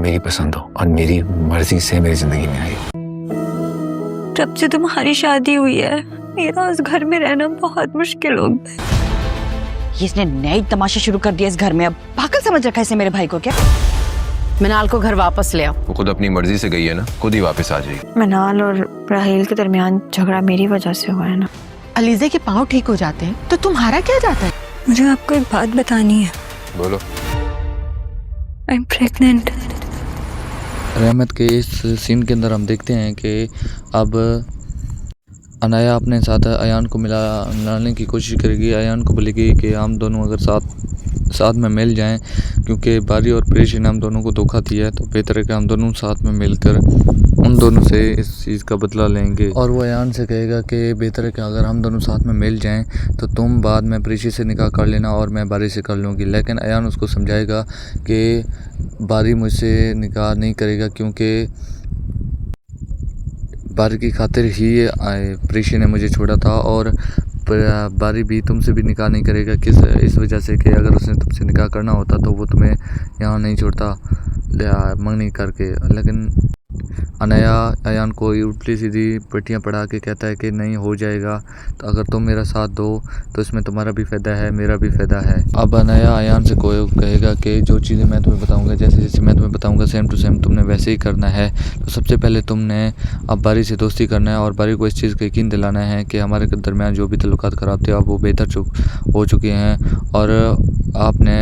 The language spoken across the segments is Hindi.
मेरी पसंद हो और मेरी मर्जी से मेरी जिंदगी में आई हो। जब से तुम्हारी शादी हुई है मेरा उस घर में रहना बहुत मुश्किल हो गया। इसने नई तमाशा शुरू कर दिया इस घर में। अब पागल समझ रखा है इसे मेरे भाई को क्या? मिनाल को घर वापस ले आओ। वो खुद अपनी मर्जी से गई है ना, खुद ही वापस आ जाएगी। मिनाल और राहील के दरमियान झगड़ा मेरी वजह से हुआ है ना। अलीज़े के पाँव ठीक हो जाते हैं तो तुम्हारा क्या जाता है? मुझे आपको एक बात बतानी है। बोलो। I am pregnant. रहमत के इस सीन के अंदर हम देखते हैं कि अब अनाया अपने साथ अयान को मिलाने की कोशिश करेगी। अयान को बोलेगी कि हम दोनों अगर साथ में मिल जाएं, क्योंकि बारी और प्रेशी ने हम दोनों को धोखा दिया है, तो बेहतर है कि हम दोनों साथ में मिलकर उन दोनों से इस चीज़ का बदला लेंगे। और वो अयान से कहेगा कि बेहतर है कि अगर हम दोनों साथ में मिल जाएं तो तुम बाद में प्रेशी से निकाह कर लेना और मैं बारी से कर लूँगी। लेकिन अयान उसको समझाएगा कि बारी मुझसे निकाह नहीं करेगा, क्योंकि बारी की खातिर ही प्रेशी ने मुझे छोड़ा था और बारी भी तुमसे भी निकाह नहीं करेगा। इस वजह से कि अगर उसने तुमसे निकाह करना होता तो वो तुम्हें यहाँ नहीं छोड़ता मंगनी करके। लेकिन अनाया अयान को उल्टी सीधी पट्टियाँ पढ़ा के कहता है कि नहीं हो जाएगा, तो अगर तुम मेरा साथ दो तो इसमें तुम्हारा भी फ़ायदा है मेरा भी फ़ायदा है। अब अनाया अयान से कोई कहेगा कि जो चीज़ें मैं तुम्हें बताऊंगा, जैसे जैसे मैं तुम्हें बताऊंगा सेम टू सेम तुमने वैसे ही करना है। तो सबसे पहले तुमने अब बारी से दोस्ती करना है और बारी को इस चीज़ का यकीन दिलाना है कि हमारे दरमियान जो भी तल्लुकात ख़राब थे अब वो बेहतर हो चुके हैं और आपने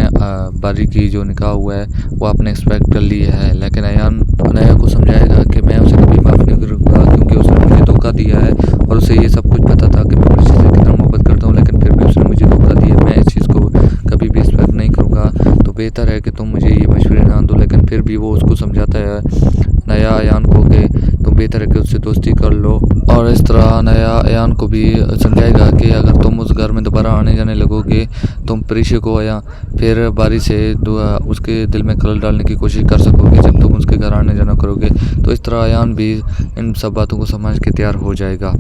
बारी की जो निकाह हुआ है वो आपने एक्सपेक्ट कर लिया है। लेकिन अयान अनाया को समझाएगा कि मैं उसे कभी माफ़ नहीं करूँगा, क्योंकि उसने मुझे धोखा दिया है और उसे ये सब कुछ पता था कि मैं प्रेशी से कितना मोहब्बत करता हूँ, लेकिन फिर भी उसने मुझे धोखा दिया। मैं इस चीज़ को कभी भी एक्सपेक्ट नहीं करूँगा, तो बेहतर है कि तुम मुझे ये मशवरे ना दो। लेकिन फिर भी वो उसको समझाता है नया अयान को कि तुम बेहतर है कि उससे दोस्ती कर लो। और इस तरह नया अयान को भी समझाएगा कि अगर तुम उस घर में दोबारा आने जाने लगोगे तुम प्रेशी को या फिर बारी से उसके दिल में खलल डालने की कोशिश कर सकोगे जब तुम उसके घर आने जाना करोगे। तो इस तरह अयान भी इन सब बातों को समझ के तैयार हो जाएगा।